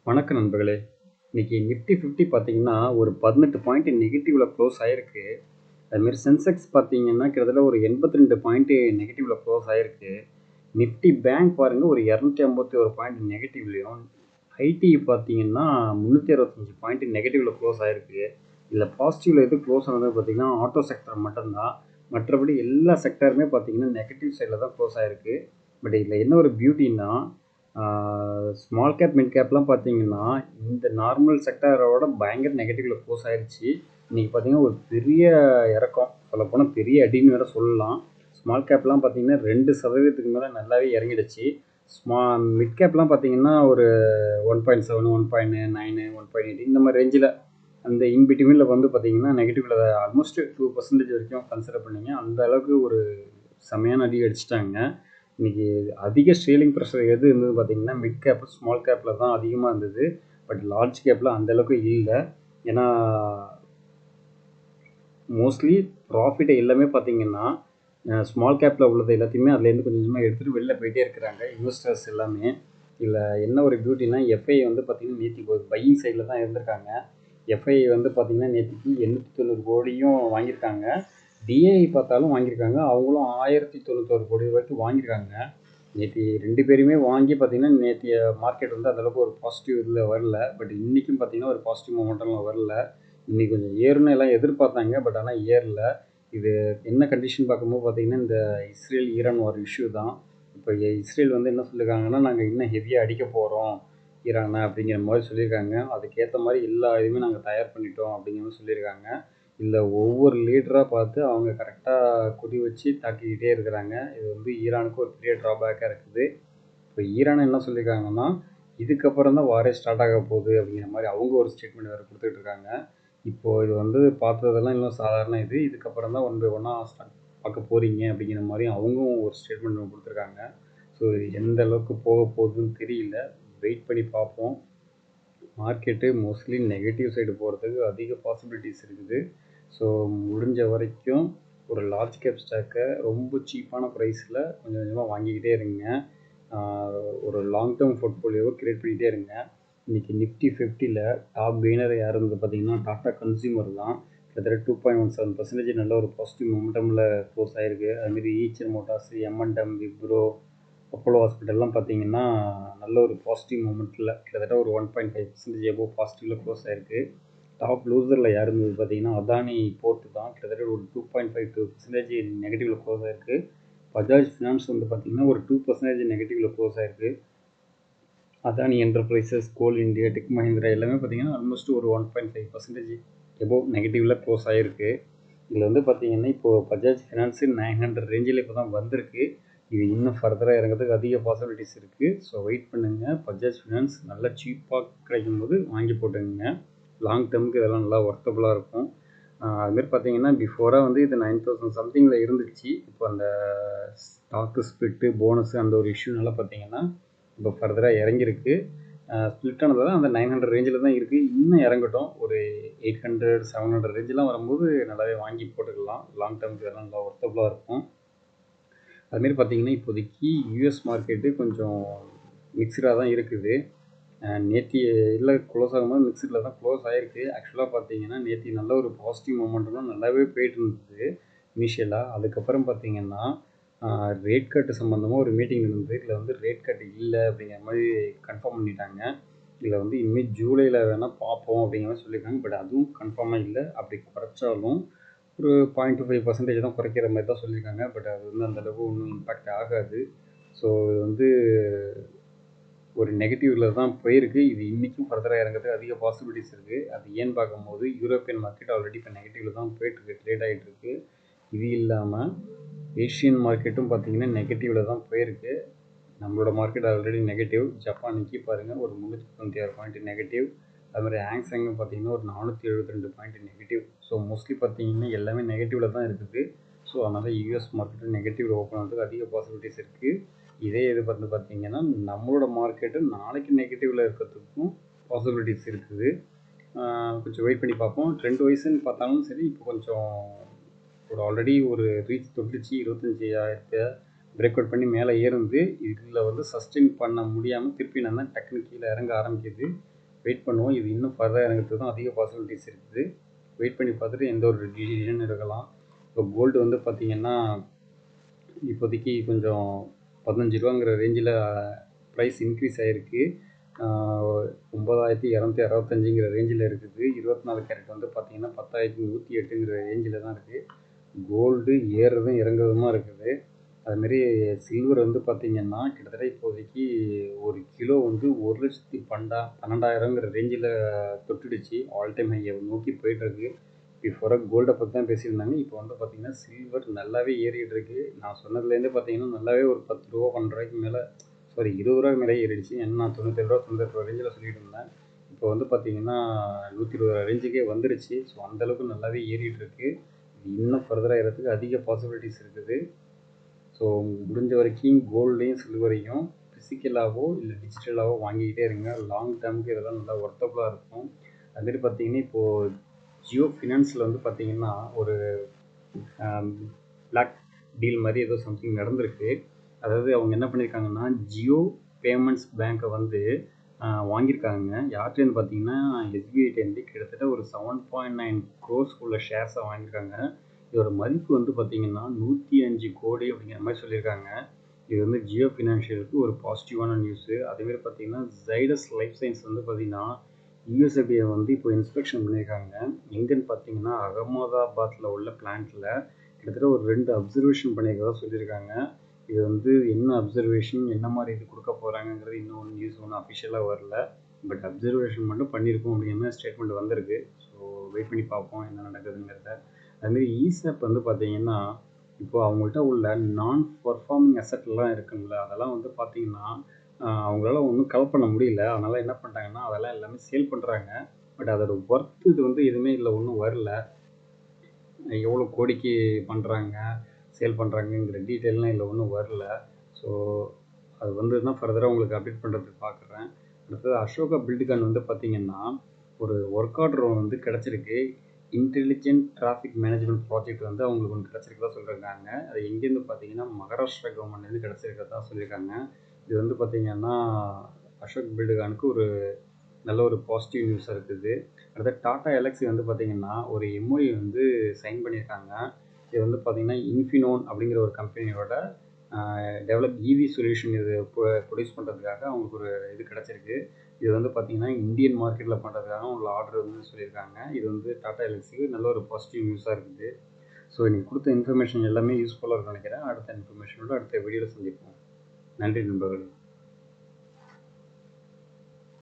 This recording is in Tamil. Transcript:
வணக்கம் நண்பர்களே. இன்னைக்கு நிஃப்டி 50 பார்த்தீங்கன்னா, ஒரு 18 பாயிண்ட் நெகட்டிவ்ல க்ளோஸ் ஆயிருக்கு. அதுமாரி சென்செக்ஸ் பார்த்தீங்கன்னா, கிட்டத்தட்ட ஒரு 82 பாயிண்ட் நெகட்டிவ்ல க்ளோஸ் ஆயிருக்கு. நிஃப்டி பேங்க் பாருங்க ஒரு 251 பாயிண்ட் நெகட்டிவ்லயும், ஐடி பார்த்தீங்கன்னா 365 பாயிண்ட் நெகட்டிவ்ல க்ளோஸ் ஆயிருக்கு. இதில் பாசிட்டிவ்ல எது க்ளோஸ் ஆனது பார்த்தீங்கன்னா, ஆட்டோ செக்டர் மட்டும்தான். மற்றபடி எல்லா செக்டருமே பார்த்தீங்கன்னா நெகட்டிவ் சைடில் தான் க்ளோஸ் ஆயிருக்கு. பட் இதில் என்ன ஒரு பியூட்டின்னா, ஸ்மால் கேப் மிட் கேப்லாம் பார்த்தீங்கன்னா இந்த நார்மல் செக்டாரோட பயங்கர நெகட்டிவ்ல க்ளோஸ் ஆயிடுச்சு. இன்றைக்கி பார்த்தீங்கன்னா ஒரு பெரிய இறக்கம், சொல்லப்போனால் பெரிய அடின்னு வேற சொல்லலாம். ஸ்மால் கேப்லாம் பார்த்தீங்கன்னா 2% மேலே நல்லாவே இறங்கிடுச்சு. மிட் கேப்லாம் பார்த்தீங்கன்னா ஒரு 1.7, 1.9, 1.8 இந்த மாதிரி ரேஞ்சில், அந்த இன்பிட்வீனில் வந்து பார்த்தீங்கன்னா நெகட்டிவ்ல ஆல்மோஸ்ட் 2% வரைக்கும் கன்சிடர் பண்ணிங்க. அந்த அளவுக்கு ஒரு செமையான அடி அடிச்சிட்டாங்க. இன்றைக்கி அதிக ஸ்ட்ரீலிங் ப்ரெஷர் எது இருந்தது பார்த்தீங்கன்னா மிட் கேப் ஸ்மால் கேப்பில் தான் அதிகமாக இருந்தது. பட் லார்ஜ் கேப்பில் அந்தளவுக்கு இல்லை. ஏன்னா மோஸ்ட்லி ப்ராஃபிட்டை எல்லாமே பார்த்தீங்கன்னா ஸ்மால் கேப்பில் உள்ளது எல்லாத்தையுமே அதுலேருந்து கொஞ்சம் கொஞ்சமாக எடுத்துகிட்டு வெளில போயிட்டே இருக்கிறாங்க இன்வெஸ்டர்ஸ் எல்லாமே. இதில் என்ன ஒரு பியூட்டினா, எஃப்ஐ வந்து பார்த்திங்கன்னா நேற்றுக்கு ஒரு பையிங் சைடில் தான் இருந்திருக்காங்க. எஃப்ஐ வந்து பார்த்திங்கன்னா நேற்றுக்கு 890 கோடியும் வாங்கியிருக்காங்க. டிஐ பார்த்தாலும் வாங்கியிருக்காங்க. அவங்களும் 1091 கோடி வரைக்கும் வாங்கியிருக்காங்க. நேற்று 2 பேருமே வாங்கி பார்த்திங்கன்னா நேற்றைய மார்க்கெட் வந்து அந்தளவுக்கு ஒரு பாசிட்டிவ் இதில் வரல. பட் இன்றைக்கும் பார்த்திங்கன்னா ஒரு பாசிட்டிவ் மொமெண்டம்லாம் வரல. இன்றைக்கி கொஞ்சம் ஏறுன்னு எல்லாம் எதிர்பார்த்தாங்க. பட் ஆனால் ஏறல. இது என்ன கண்டிஷன் பார்க்கும்போது பார்த்திங்கன்னா இந்த இஸ்ரேல் ஈரான் ஒரு இஷ்யூ தான். இப்போ இஸ்ரேல் வந்து என்ன சொல்லியிருக்காங்கன்னா, நாங்கள் இன்னும் ஹெவியாக அடிக்க போகிறோம் ஈரானை அப்படிங்கிற மாதிரி சொல்லியிருக்காங்க. அதுக்கேற்ற மாதிரி எல்லா இதுவுமே நாங்கள் தயார் பண்ணிட்டோம் அப்படிங்கிற மாதிரி சொல்லியிருக்காங்க. இல்லை ஒவ்வொரு லீடராக பார்த்து அவங்க கரெக்டாக குறி வச்சு தாக்கிக்கிட்டே இருக்கிறாங்க. இது வந்து ஈரானுக்கு ஒரு பெரிய ட்ராபேக்காக இருக்குது. இப்போ ஈரான் என்ன சொல்லியிருக்காங்கன்னா, இதுக்கப்புறம் தான் வாரே ஸ்டார்ட் ஆக போகுது அப்படிங்கிற மாதிரி அவங்க ஒரு ஸ்டேட்மெண்ட் வேறு கொடுத்துட்டு இருக்காங்க. இப்போது இது வந்து பார்த்ததெல்லாம் இன்னும் சாதாரண இதுக்கப்புறம் தான் 1 பை 1 ஸ்டார்ட் பார்க்க போகிறீங்க அப்படிங்கிற மாதிரி அவங்களும் ஒரு ஸ்டேட்மெண்ட் கொடுத்துருக்காங்க. ஸோ எந்த அளவுக்கு போக போகுதுன்னு தெரியல. வெயிட் பண்ணி பார்ப்போம். மார்க்கெட்டு மோஸ்ட்லி நெகட்டிவ் சைடு போகிறதுக்கு அதிக பாசிபிலிட்டிஸ் இருக்குது. ஸோ முடிஞ்ச வரைக்கும் ஒரு லார்ஜ் கேப் ஸ்டாக்கை ரொம்ப சீப்பான ப்ரைஸில் கொஞ்சம் கொஞ்சமாக வாங்கிக்கிட்டே இருங்க. ஒரு லாங் டேர்ம் போர்ட்ஃபோலியோவை க்ரியேட் பண்ணிகிட்டே இருங்க. இன்றைக்கி நிஃப்டி 50ல் டாப் கெய்னர் யார் இருந்தது பார்த்தீங்கன்னா டாடா கன்சியூமர் தான். கிட்டத்தட்ட 2.17% நல்ல ஒரு பாசிட்டிவ் மொமெண்டமில் க்ளோஸ் ஆகிருக்கு. அதுமாரி ஈச்சர் மோட்டார்ஸ், எம்என்டம், விப்ரோ, அப்போலோ ஹாஸ்பிட்டல்லாம் பார்த்தீங்கன்னா நல்ல ஒரு பாசிட்டிவ் மொமெண்ட்டில் கிட்டத்தட்ட ஒரு 1.5% எபோவ் பாசிட்டிவில் க்ளோஸ் ஆகிருக்கு. டாப் லூசரில் யார் இருந்தது பார்த்தீங்கன்னா அதானி போர்ட்டு தான். கிட்டத்தட்ட ஒரு 2.52% நெகட்டிவில் க்ளோஸ் ஆகிருக்கு. பஜாஜ் ஃபினான்ஸ் வந்து பார்த்திங்கன்னா ஒரு 2% நெகட்டிவில் க்ளோஸ் ஆகிருக்கு. அதானி என்டர்பிரைசஸ், கோல் இண்டியா, டெக் மஹிந்திரா எல்லாமே பார்த்திங்கன்னா ஆல்மோஸ்ட் ஒரு 1.5% எபோவ் நெகட்டிவில் க்ளோஸ் ஆகிருக்கு. இதில் வந்து பார்த்திங்கன்னா இப்போது பஜாஜ் ஃபினான்ஸு 900 ரேஞ்சில் இப்போ தான் வந்திருக்கு. இது இன்னும் ஃபர்தராக இறங்கிறதுக்கு அதிக பாசிபிலிட்டிஸ் இருக்குது. ஸோ வெயிட் பண்ணுங்கள். பஜாஜ் ஃபினான்ஸ் நல்லா சீப்பாக கிடைக்கும் போது வாங்கி போட்டுங்க. லாங் டேர்முக்கு இதெல்லாம் நல்லா ஒர்த்தபுளாக இருக்கும். அதுமாரி பார்த்தீங்கன்னா பிஃபோராக வந்து இது 9000 சம்திங்கில் இருந்துச்சு. இப்போ அந்த ஸ்டாக்கு ஸ்பிளிட்டு போனஸு அந்த ஒரு இஷ்யூனால பார்த்தீங்கன்னா இப்போ ஃபர்தராக இறங்கியிருக்கு. ஸ்பிளிட் ஆனதால் அந்த 900 ரேஞ்சில் தான் இருக்குது. இன்னும் இறங்கட்டும். ஒரு 800, 700 ரேஞ்செலாம் வரும்போது நல்லாவே வாங்கி போட்டுக்கலாம். லாங் டேர்முக்கு இதெல்லாம் நல்லா ஒர்த்தபுளாக இருக்கும். அதுமாரி பார்த்தீங்கன்னா இப்போதைக்கு யூஎஸ் மார்க்கெட்டு கொஞ்சம் மிக்சடாக தான் இருக்குது. நேற்று இல்லை க்ளோஸ் ஆகும்போது மிக்சடில் தான் க்ளோஸ் ஆகிருக்கு. ஆக்சுவலாக பார்த்தீங்கன்னா நேற்று நல்ல ஒரு பாசிட்டிவ் மொமெண்ட்லாம் நல்லாவே போயிட்டு இருந்தது இனிஷியலாக. அதுக்கப்புறம் பார்த்தீங்கன்னா ரேட் கட்டு சம்மந்தமாக ஒரு மீட்டிங் நடந்தது. இதில் வந்து ரேட் கட்டு இல்லை அப்படிங்கிற மாதிரி கன்ஃபார்ம் பண்ணிட்டாங்க. இதில் வந்து இனிமேல் ஜூலையில் வேணால் பார்ப்போம் அப்படிங்கிற மாதிரி சொல்லியிருக்காங்க. பட் அதுவும் கன்ஃபார்மாக இல்லை. அப்படி குறைச்சாலும் ஒரு 0.25% தான் குறைக்கிற மாதிரி தான் சொல்லியிருக்காங்க. பட் அது வந்து அந்தளவுக்கு ஒன்றும் இம்பேக்ட் ஆகாது. ஸோ இது வந்து ஒரு நெகட்டிவில் தான் போயிருக்கு. இது இன்றைக்கும் ஃபர்தராக இறங்கிறதுக்கு அதிக பாசிபிலிட்டிஸ் இருக்குது. அது ஏன்னு பார்க்கும்போது யூரோப்பியன் மார்க்கெட் ஆல்ரெடி இப்போ நெகட்டிவில் தான் போயிட்டுருக்கு, ட்ரேட் ஆகிட்டுருக்கு. இது இல்லாமல் ஏஷியன் மார்க்கெட்டும் பார்த்திங்கன்னா நெகட்டிவில் தான் போயிருக்கு. நம்மளோட மார்க்கெட் ஆல்ரெடி நெகட்டிவ். ஜப்பான் நிக்கி பாருங்கள் ஒரு 396 பாயிண்ட் நெகட்டிவ். அதுமாதிரி ஹாங்ஸாங்கும் பார்த்திங்கன்னா ஒரு 472 பாயிண்ட் நெகட்டிவ். ஸோ மோஸ்ட்லி பார்த்திங்கன்னா எல்லாமே நெகட்டிவில் தான் இருக்குது. ஸோ அதனால் யூஎஸ் மார்க்கெட்டு நெகட்டிவில் ஓப்பன் ஆகிறதுக்கு அதிக பாசிபிலிட்டிஸ் இருக்குது. இதே இது வந்து பார்த்திங்கன்னா நம்மளோட மார்க்கெட்டு நாளைக்கு நெகட்டிவில் இருக்கிறதுக்கும் பாசிபிலிட்டிஸ் இருக்குது. கொஞ்சம் வெயிட் பண்ணி பார்ப்போம். ட்ரெண்ட் வைஸ்ன்னு பார்த்தாலும் சரி இப்போ கொஞ்சம் ஒரு ஆல்ரெடி ஒரு ரீச் தொட்டுச்சு 25,000 பிரேக் அவுட் பண்ணி மேலே ஏறுந்து இதில் வந்து சஸ்டெயின் பண்ண முடியாமல் திருப்பி நான் டக்குனு கீழே இறங்க ஆரம்பிக்குது. வெயிட் பண்ணுவோம். இது இன்னும் ஃபர்தர் இறங்கிறதுக்கு தான் அதிக பாசிபிலிட்டிஸ் இருக்குது. வெயிட் பண்ணி பார்த்துட்டு எந்த ஒரு டிசிஷன் எடுக்கலாம். இப்போ கோல்டு வந்து பார்த்திங்கன்னா இப்போதைக்கு கொஞ்சம் 15 ரூபாங்கிற ரேஞ்சில் ப்ரைஸ் இன்க்ரீஸ் ஆகிருக்கு. 9265ங்கிற ரேஞ்சில் இருக்குது. 24 கேரட் வந்து பார்த்திங்கன்னா 10,108ங்கிற ரேஞ்சில் தான் இருக்குது. கோல்டு ஏறுறதும் இறங்குறதுமா இருக்குது. அதுமாரி சில்வர் வந்து பார்த்திங்கன்னா கிட்டத்தட்ட இப்போதைக்கு ஒரு கிலோ வந்து 1,12,000ங்கிற ரேஞ்சில் தொட்டுடுச்சு. ஆல் டைம் ஹையை நோக்கி போயிட்டுருக்கு. பிஃபோராக கோல்டை பற்றி தான் பேசியிருந்தாங்க. இப்போ வந்து பார்த்திங்கன்னா சில்வர் நல்லாவே ஏறிட்டு இருக்கு. நான் சொன்னதுலேருந்து பார்த்திங்கன்னா நல்லாவே ஒரு 10 ரூபா 12 ரூபாய்க்கு மேலே, சாரி 20 ரூபாய்க்கு மேலே ஏறிடுச்சு. ஏன்னா நான் 97 ரூபா 98 ரூபா ரேஞ்சில் சொல்லிட்டு இருந்தேன். இப்போ வந்து பார்த்திங்கன்னா 120 ரூபா ரேஞ்சுக்கே வந்துருச்சு. ஸோ அந்தளவுக்கு நல்லாவே ஏறிட்டு இருக்கு. இன்னும் ஃபர்தராக ஏறதுக்கு அதிக பாசிபிலிட்டிஸ் இருக்குது. ஸோ முடிஞ்ச வரைக்கும் கோல்டையும் சில்வரையும் ஃபிசிக்கலாகவோ இல்லை டிஜிட்டலாகவோ வாங்கிக்கிட்டே இருங்க. லாங் டேர்முக்கு இதெல்லாம் நல்லா ஒர்த்தபுளாக இருக்கும். அதுமாரி பார்த்திங்கன்னா இப்போது ஜியோ ஃபினான்ஸில் வந்து பார்த்திங்கன்னா ஒரு பிளாக் டீல் மாதிரி ஏதோ சம்திங் நடந்திருக்கு. அதாவது அவங்க என்ன பண்ணியிருக்காங்கன்னா ஜியோ பேமெண்ட்ஸ் பேங்க்கை வந்து வாங்கியிருக்காங்க. யார்கிட்டேருந்து பார்த்தீங்கன்னா எஸ்பிஐட்டேருந்து கிட்டத்தட்ட ஒரு 7.9 crores உள்ள ஷேர்ஸை வாங்கியிருக்காங்க. இதோட மதிப்பு வந்து பார்த்திங்கன்னா 105 கோடி அப்படிங்கிற மாதிரி சொல்லியிருக்காங்க. இது வந்து ஜியோ ஃபினான்ஷியலுக்கு ஒரு பாசிட்டிவான நியூஸு. அதேமாதிரி பார்த்திங்கன்னா ஜைடஸ் லைஃப் சயின்ஸ் வந்து பார்த்திங்கன்னா யூஎஸ்எஃப்டியை வந்து இப்போ இன்ஸ்பெக்ஷன் பண்ணியிருக்காங்க. எங்கன்னு பார்த்தீங்கன்னா அகமதாபாத்தில் உள்ள பிளான்ட்டில் கிட்டத்தட்ட ஒரு 2 அப்சர்வேஷன் பண்ணியிருக்கதா சொல்லியிருக்காங்க. இது வந்து என்ன அப்சர்வேஷன், என்ன மாதிரி இது கொடுக்க போகிறாங்கங்கிறது இன்னும் நியூஸ் ஒன்றும் அஃபிஷியலாக வரல. பட் அப்சர்வேஷன் மட்டும் பண்ணியிருக்கோம் அப்படிங்கிற ஸ்டேட்மெண்ட் வந்திருக்கு. ஸோ வெயிட் பண்ணி பார்ப்போம் என்ன நடக்குதுங்கிறத. அதுமாரி ஈசப் வந்து பார்த்திங்கன்னா இப்போது அவங்கள்ட்ட உள்ள நான் பர்ஃபார்மிங் அசட்லாம் இருக்குங்களா, அதெல்லாம் வந்து பார்த்திங்கன்னா அவங்களால ஒன்றும் கலெக்ட் பண்ண முடியல. அதனால் என்ன பண்ணிட்டாங்கன்னா அதெல்லாம் எல்லாமே சேல் பண்ணுறாங்க. பட் அதோட ஒர்த்து இது வந்து எதுவுமே இல்லை, ஒன்றும் வரல. எவ்வளோ கோடிக்கு பண்ணுறாங்க, சேல் பண்ணுறாங்கங்கிற டீட்டெயிலாம் இல்லை ஒன்றும் வரல. ஸோ அது வந்து தான் ஃபர்தராக உங்களுக்கு அப்டேட் பண்ணுறதுக்கு பார்க்குறேன். அடுத்தது அசோகா பில்ட்கான் வந்து பார்த்திங்கன்னா ஒரு ஒர்க் ஆர்டர் வந்து கிடச்சிருக்கு. இன்டெலிஜென்ட் டிராஃபிக் மேனேஜ்மெண்ட் ப்ராஜெக்ட் வந்து அவங்களுக்கு ஒன்று கிடச்சிருக்கதா சொல்லியிருக்காங்க. அது எங்கேருந்து பார்த்தீங்கன்னா மகாராஷ்டிரா கவர்மெண்ட்லேருந்து கிடச்சிருக்கிறதா சொல்லியிருக்காங்க. இது வந்து பார்த்திங்கன்னா அசோக் பில்ட்கானுக்கு ஒரு நல்ல ஒரு பாசிட்டிவ் நியூஸாக இருக்குது. அடுத்து டாடா எலக்ஸி வந்து பார்த்திங்கன்னா ஒரு எம்ஓஇ வந்து சைன் பண்ணியிருக்காங்க. இது வந்து பார்த்திங்கன்னா இன்ஃபினோன் அப்படிங்கிற ஒரு கம்பெனியோட டெவலப் இவி சொல்யூஷன் இது ப்ரொடியூஸ் பண்ணுறதுக்காக அவங்களுக்கு ஒரு இது கிடச்சிருக்கு. இது வந்து பார்த்திங்கன்னா இந்தியன் மார்க்கெட்டில் பண்ணுறதுக்காக உள்ள ஆர்டர் வந்து சொல்லியிருக்காங்க. இது வந்து டாடா எலக்ஸிக்கு நல்ல ஒரு பாசிட்டிவ் நியூஸாக இருக்குது. ஸோ இன்றைக்கி கொடுத்த இன்ஃபர்மேஷன் எல்லாமே யூஸ்ஃபுல்லாக இருக்கும்னு நினைக்கிறேன். அடுத்த இன்ஃபர்மேஷனோட அடுத்த வீடியோவில் சந்திப்போம். நன்றி நண்பர்கள்.